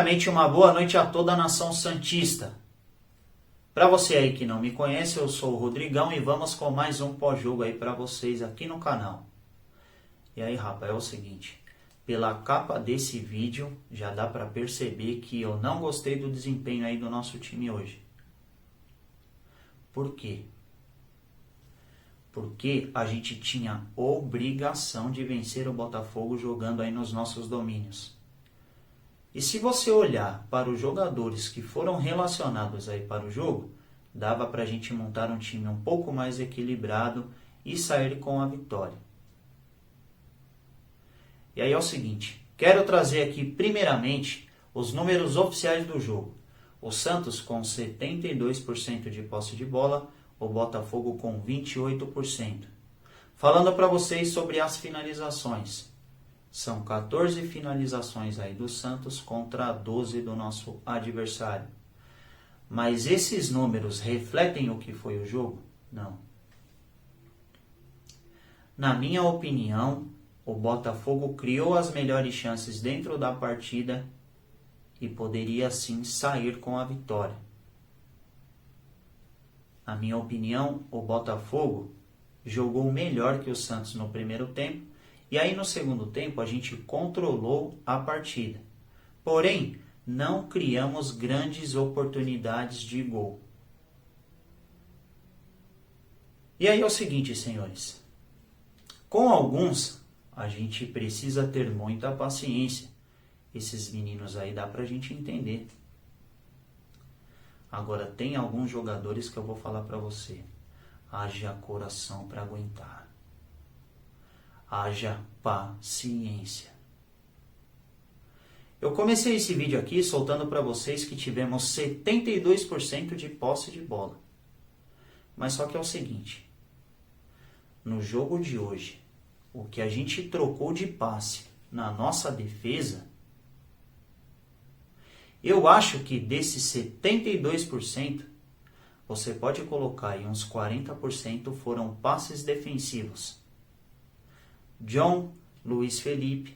Primeiramente, uma boa noite a toda a nação santista. Para você aí que não me conhece, eu sou o Rodrigão e vamos com mais um pós-jogo aí para vocês aqui no canal. E aí, rapaz, é o seguinte, pela capa desse vídeo já dá para perceber que eu não gostei do desempenho aí do nosso time hoje. Por quê? Porque a gente tinha obrigação de vencer o Botafogo jogando aí nos nossos domínios. E se você olhar para os jogadores que foram relacionados aí para o jogo, dava para a gente montar um time um pouco mais equilibrado e sair com a vitória. E aí é o seguinte, quero trazer aqui primeiramente os números oficiais do jogo. O Santos com 72% de posse de bola, o Botafogo com 28%. Falando para vocês sobre as finalizações. São 14 finalizações aí do Santos contra 12 do nosso adversário. Mas esses números refletem o que foi o jogo? Não. Na minha opinião, o Botafogo criou as melhores chances dentro da partida e poderia sim sair com a vitória. Na minha opinião, o Botafogo jogou melhor que o Santos no primeiro tempo e aí no segundo tempo a gente controlou a partida. Porém, não criamos grandes oportunidades de gol. E aí é o seguinte, senhores. Com alguns, a gente precisa ter muita paciência. Esses meninos aí dá pra gente entender. Agora, tem alguns jogadores que eu vou falar pra você. Haja coração pra aguentar. Haja paciência. Eu comecei esse vídeo aqui soltando para vocês que tivemos 72% de posse de bola. Mas só que é o seguinte. No jogo de hoje, o que a gente trocou de passe na nossa defesa, eu acho que desses 72%, você pode colocar aí uns 40% foram passes defensivos. John, Luiz Felipe,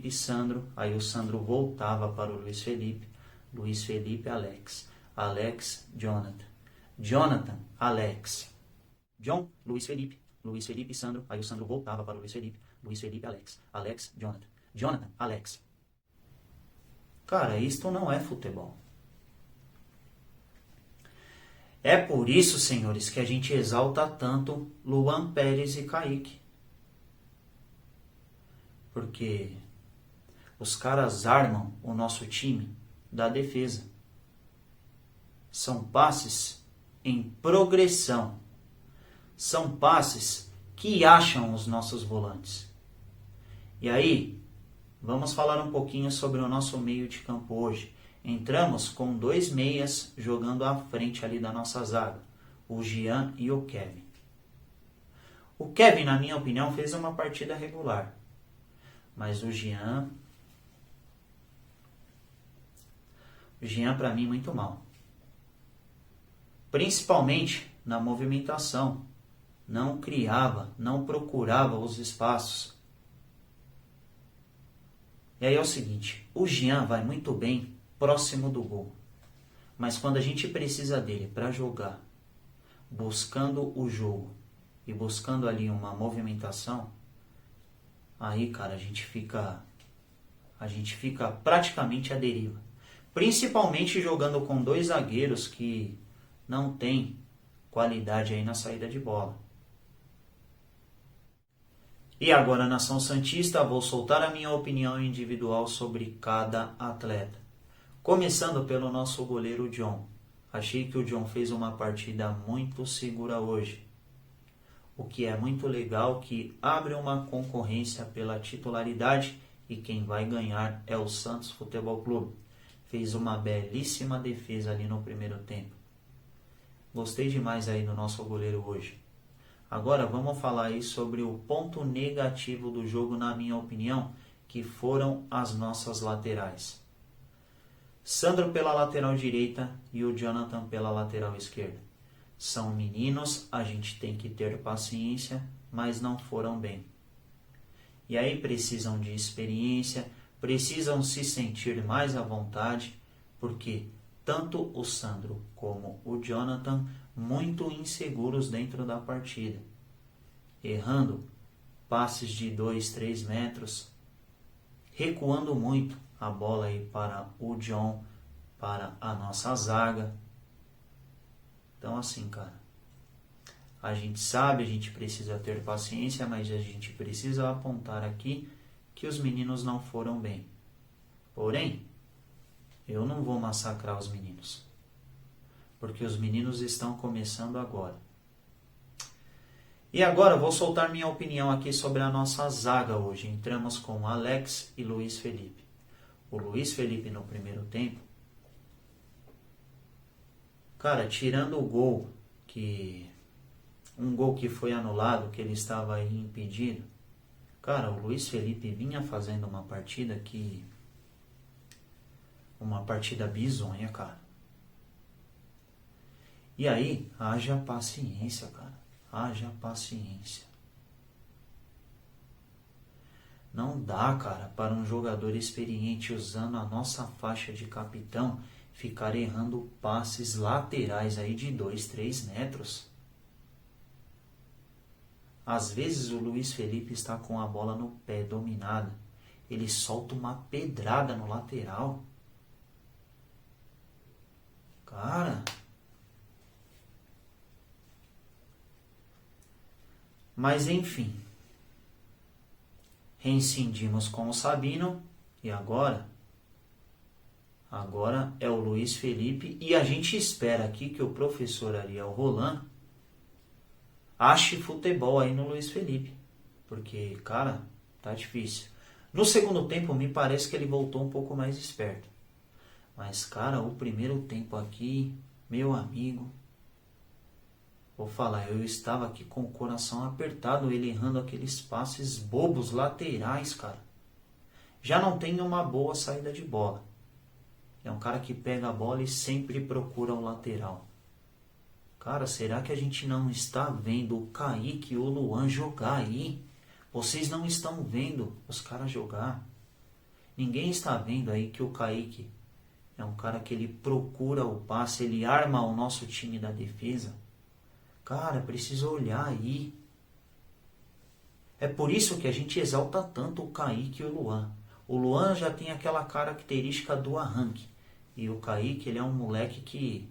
Sandro, aí o Sandro voltava para o Luiz Felipe, Alex, Jonathan, Alex, John, Luiz Felipe, Sandro, aí o Sandro voltava para o Luiz Felipe, Alex, Jonathan, Alex. Cara, isto não é futebol. É por isso, senhores, que a gente exalta tanto Luan Pérez e Kaique. Porque os caras armam o nosso time da defesa. São passes em progressão. São passes que acham os nossos volantes. E aí, vamos falar um pouquinho sobre o nosso meio de campo hoje. Entramos com 2 meias jogando à frente ali da nossa zaga. O Jean e o Kevin. O Kevin, na minha opinião, fez uma partida regular. Mas o Jean para mim muito mal. Principalmente na movimentação. Não criava, não procurava os espaços. E aí é o seguinte, o Jean vai muito bem próximo do gol. Mas quando a gente precisa dele para jogar, buscando o jogo e buscando ali uma movimentação, aí, cara, a gente fica praticamente à deriva. Principalmente jogando com 2 zagueiros que não tem qualidade aí na saída de bola. E agora, nação santista, vou soltar a minha opinião individual sobre cada atleta. Começando pelo nosso goleiro John. Achei que o John fez uma partida muito segura hoje. O que é muito legal, que abre uma concorrência pela titularidade e quem vai ganhar é o Santos Futebol Clube. Fez uma belíssima defesa ali no primeiro tempo. Gostei demais aí do nosso goleiro hoje. Agora vamos falar aí sobre o ponto negativo do jogo, na minha opinião, que foram as nossas laterais. Sandro pela lateral direita e o Jonathan pela lateral esquerda. São meninos, a gente tem que ter paciência, mas não foram bem. E aí precisam de experiência, precisam se sentir mais à vontade, porque tanto o Sandro como o Jonathan muito inseguros dentro da partida, errando passes de 2, 3 metros, recuando muito a bola aí para o John, para a nossa zaga. Então assim, cara, a gente sabe, a gente precisa ter paciência, mas a gente precisa apontar aqui que os meninos não foram bem. Porém, eu não vou massacrar os meninos, porque os meninos estão começando agora. E agora vou soltar minha opinião aqui sobre a nossa zaga hoje. Entramos com Alex e Luiz Felipe. O Luiz Felipe no primeiro tempo, cara, tirando o gol, um gol que foi anulado, que ele estava aí impedido, cara, o Luiz Felipe vinha fazendo uma partida bizonha, cara. E aí, haja paciência, cara. Haja paciência. Não dá, cara, para um jogador experiente usando a nossa faixa de capitão ficar errando passes laterais aí de 2, 3 metros. Às vezes o Luiz Felipe está com a bola no pé, dominada. Ele solta uma pedrada no lateral. Cara... Mas enfim, reincindimos com o Sabino e agora é o Luiz Felipe e a gente espera aqui que o professor Ariel Roland ache futebol aí no Luiz Felipe, porque, cara, tá difícil. No segundo tempo me parece que ele voltou um pouco mais esperto, mas, cara, o primeiro tempo aqui, meu amigo... Vou falar, eu estava aqui com o coração apertado, ele errando aqueles passes bobos laterais, cara. Já não tem uma boa saída de bola. É um cara que pega a bola e sempre procura o lateral. Cara, será que a gente não está vendo o Kaique e o Luan jogar aí? Vocês não estão vendo os caras jogar. Ninguém está vendo aí que o Kaique é um cara que ele procura o passe, ele arma o nosso time da defesa. Cara, precisa olhar aí. É por isso que a gente exalta tanto o Kaique e o Luan. O Luan já tem aquela característica do arranque. E o Kaique, ele é um moleque que...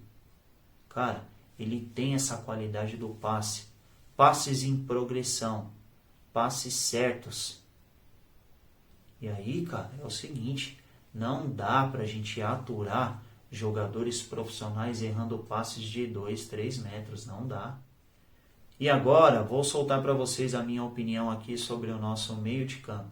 Cara, ele tem essa qualidade do passe. Passes em progressão. Passes certos. E aí, cara, é o seguinte. Não dá pra gente aturar jogadores profissionais errando passes de 2, 3 metros. Não dá. E agora, vou soltar para vocês a minha opinião aqui sobre o nosso meio de campo.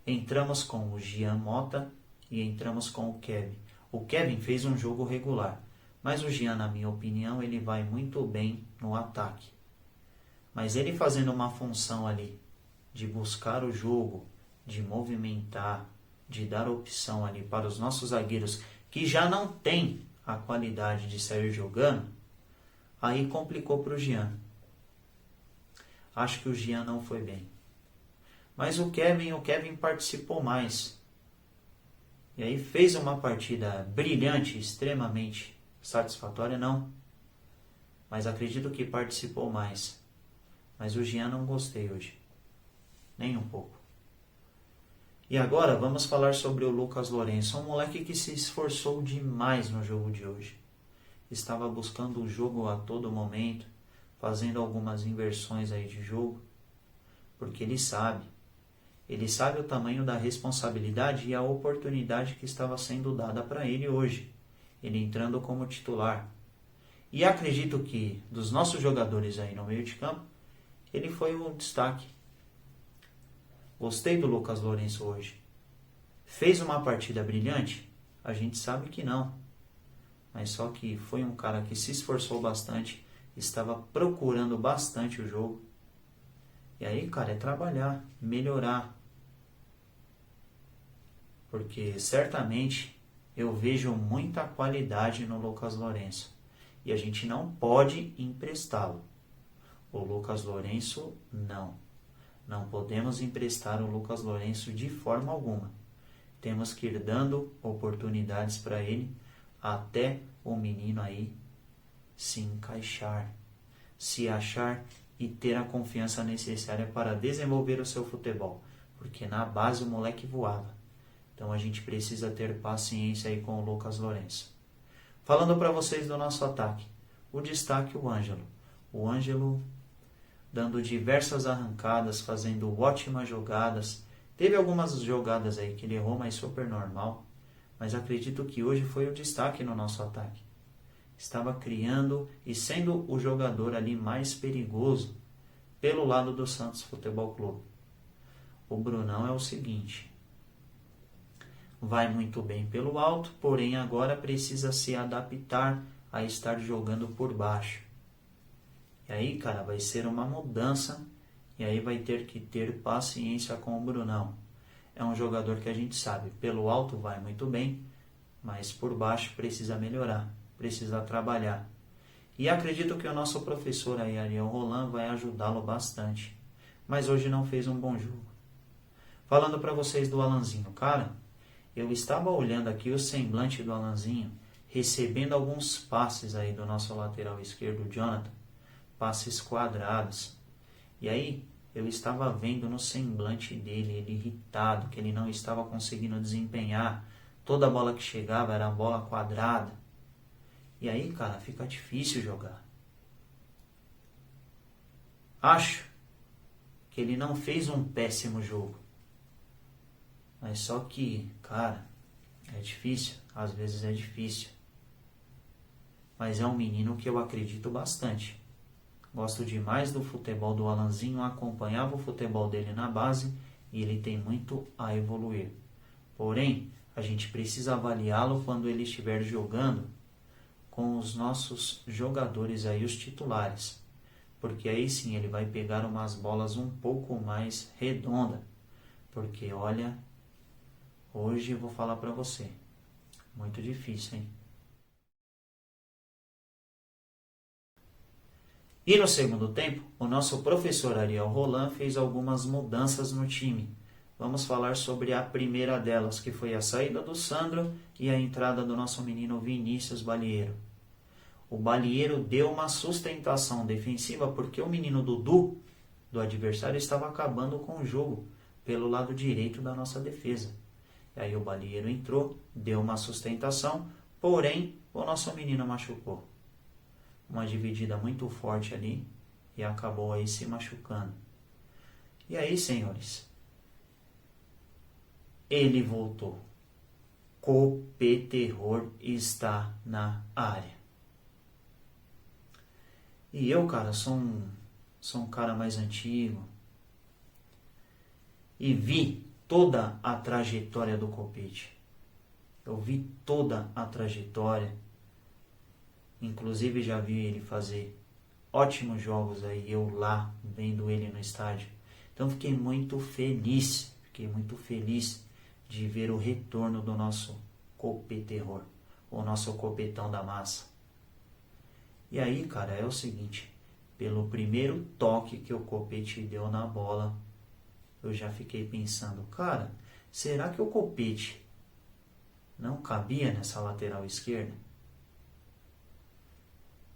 Entramos com o Jean Mota e entramos com o Kevin. O Kevin fez um jogo regular, mas o Jean, na minha opinião, ele vai muito bem no ataque. Mas ele fazendo uma função ali de buscar o jogo, de movimentar, de dar opção ali para os nossos zagueiros que já não tem a qualidade de sair jogando, aí complicou para o Jean. Acho que o Jean não foi bem. Mas o Kevin participou mais. E aí fez uma partida brilhante, extremamente satisfatória, não. Mas acredito que participou mais. Mas o Jean não gostei hoje. Nem um pouco. E agora vamos falar sobre o Lucas Lourenço. Um moleque que se esforçou demais no jogo de hoje. Estava buscando o jogo a todo momento. Fazendo algumas inversões aí de jogo, porque ele sabe o tamanho da responsabilidade e a oportunidade que estava sendo dada para ele hoje, ele entrando como titular. E acredito que dos nossos jogadores aí no meio de campo, ele foi o destaque. Gostei do Lucas Lourenço hoje. Fez uma partida brilhante? A gente sabe que não, mas só que foi um cara que se esforçou bastante, estava procurando bastante o jogo. E aí, cara, é trabalhar, melhorar. Porque certamente eu vejo muita qualidade no Lucas Lourenço. E a gente não pode emprestá-lo. O Lucas Lourenço, não. Não podemos emprestar o Lucas Lourenço de forma alguma. Temos que ir dando oportunidades para ele até o menino aí se encaixar, se achar e ter a confiança necessária para desenvolver o seu futebol. Porque na base o moleque voava. Então a gente precisa ter paciência aí com o Lucas Lourenço. Falando para vocês do nosso ataque. O destaque, o Ângelo. O Ângelo dando diversas arrancadas, fazendo ótimas jogadas. Teve algumas jogadas aí que ele errou, mas super normal. Mas acredito que hoje foi o destaque no nosso ataque. Estava criando e sendo o jogador ali mais perigoso pelo lado do Santos Futebol Clube. O Brunão é o seguinte: vai muito bem pelo alto, porém agora precisa se adaptar a estar jogando por baixo. E aí, cara, vai ser uma mudança e aí vai ter que ter paciência com o Brunão. É um jogador que a gente sabe, pelo alto vai muito bem, mas por baixo precisa melhorar, precisa trabalhar. E acredito que o nosso professor aí, Ariel Roland, vai ajudá-lo bastante. Mas hoje não fez um bom jogo. Falando para vocês do Alanzinho, cara, eu estava olhando aqui o semblante do Alanzinho, recebendo alguns passes aí do nosso lateral esquerdo, Jonathan, passes quadrados. E aí eu estava vendo no semblante dele, ele irritado, que ele não estava conseguindo desempenhar. Toda bola que chegava era bola quadrada. E aí, cara, fica difícil jogar. Acho que ele não fez um péssimo jogo. Mas só que, cara, é difícil. Às vezes é difícil. Mas é um menino que eu acredito bastante. Gosto demais do futebol do Alanzinho, acompanhava o futebol dele na base e ele tem muito a evoluir. Porém, a gente precisa avaliá-lo quando ele estiver jogando com os nossos jogadores aí, os titulares. Porque aí sim ele vai pegar umas bolas um pouco mais redondas. Porque olha, hoje eu vou falar para você, muito difícil, hein? E no segundo tempo, o nosso professor Ariel Roland fez algumas mudanças no time. Vamos falar sobre a primeira delas, que foi a saída do Sandro e a entrada do nosso menino Vinícius Balieiro. O Balieiro deu uma sustentação defensiva porque o menino Dudu, do adversário, estava acabando com o jogo pelo lado direito da nossa defesa. E aí o Balieiro entrou, deu uma sustentação, porém o nosso menino machucou. Uma dividida muito forte ali e acabou aí se machucando. E aí, senhores, ele voltou. Copeterror está na área. E eu, cara, sou um cara mais antigo e vi toda a trajetória do Copete. Eu vi toda a trajetória. Inclusive já vi ele fazer ótimos jogos aí, eu lá, vendo ele no estádio. Então fiquei muito feliz de ver o retorno do nosso Copeterror, o nosso Copetão da Massa. E aí, cara, é o seguinte, pelo primeiro toque que o Copete deu na bola, eu já fiquei pensando, cara, será que o Copete não cabia nessa lateral esquerda?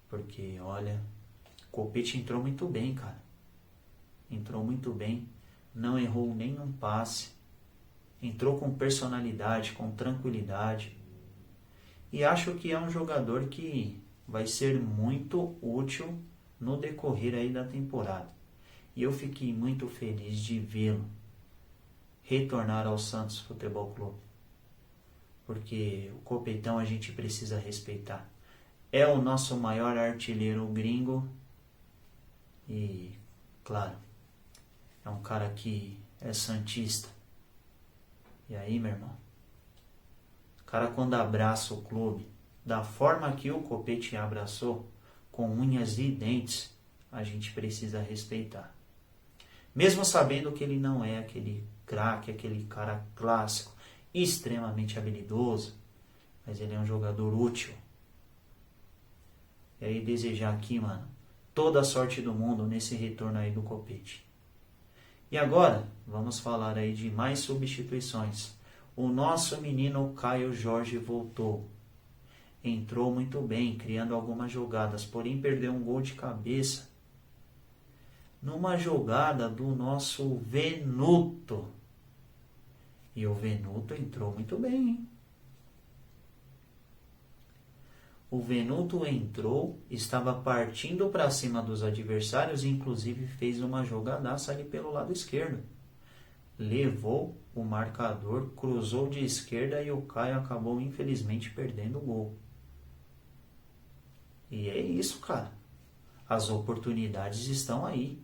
Porque, olha, o Copete entrou muito bem, cara. Entrou muito bem, não errou nenhum passe. Entrou com personalidade, com tranquilidade. E acho que é um jogador que vai ser muito útil no decorrer aí da temporada. E eu fiquei muito feliz de vê-lo retornar ao Santos Futebol Clube. Porque o Copetão a gente precisa respeitar. É o nosso maior artilheiro gringo e, claro, é um cara que é santista. E aí, meu irmão, o cara quando abraça o clube, da forma que o Copete abraçou, com unhas e dentes, a gente precisa respeitar. Mesmo sabendo que ele não é aquele craque, aquele cara clássico, extremamente habilidoso, mas ele é um jogador útil. E aí desejar aqui, mano, toda a sorte do mundo nesse retorno aí do Copete. E agora, vamos falar aí de mais substituições. o nosso menino Caio Jorge voltou. Entrou muito bem, criando algumas jogadas, porém perdeu um gol de cabeça numa jogada do nosso Venuto. E o Venuto entrou muito bem, hein? O Venuto entrou, estava partindo para cima dos adversários e inclusive fez uma jogadaça ali pelo lado esquerdo. Levou o marcador, cruzou de esquerda e o Caio acabou infelizmente perdendo o gol. E é isso, cara. As oportunidades estão aí.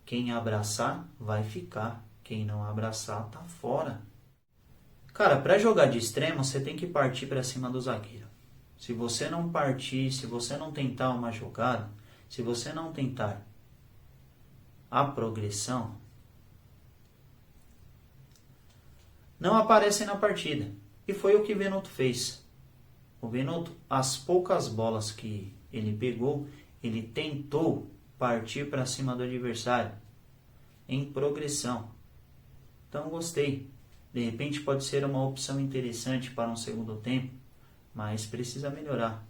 Quem abraçar, vai ficar. Quem não abraçar, tá fora. Cara, para jogar de extremo, você tem que partir para cima do zagueiro. Se você não partir, se você não tentar uma jogada, se você não tentar a progressão, não aparece na partida. E foi o que o Venuto fez. O Venuto, as poucas bolas que ele pegou, ele tentou partir para cima do adversário em progressão. Então gostei. De repente pode ser uma opção interessante para um segundo tempo, mas precisa melhorar.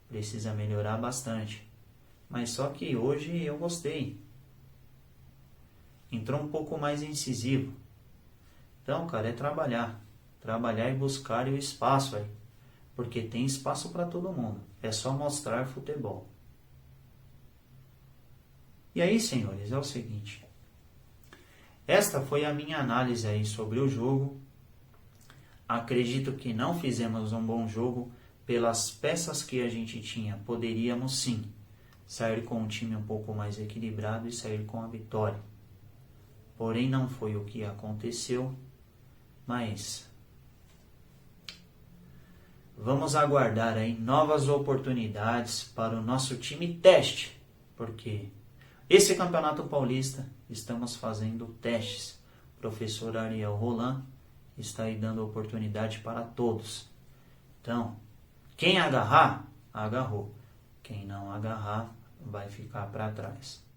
Precisa melhorar bastante. Mas só que hoje eu gostei. Entrou um pouco mais incisivo. Então, cara, é trabalhar. Trabalhar e buscar o espaço aí. Porque tem espaço para todo mundo. É só mostrar futebol. E aí, senhores, é o seguinte. Esta foi a minha análise aí sobre o jogo. Acredito que não fizemos um bom jogo. Pelas peças que a gente tinha, poderíamos sim sair com um time um pouco mais equilibrado e sair com a vitória. Porém, não foi o que aconteceu. Mas vamos aguardar aí novas oportunidades para o nosso time teste, porque esse Campeonato Paulista estamos fazendo testes. O professor Ariel Roland está aí dando oportunidade para todos. Então, quem agarrar, agarrou. Quem não agarrar, vai ficar para trás.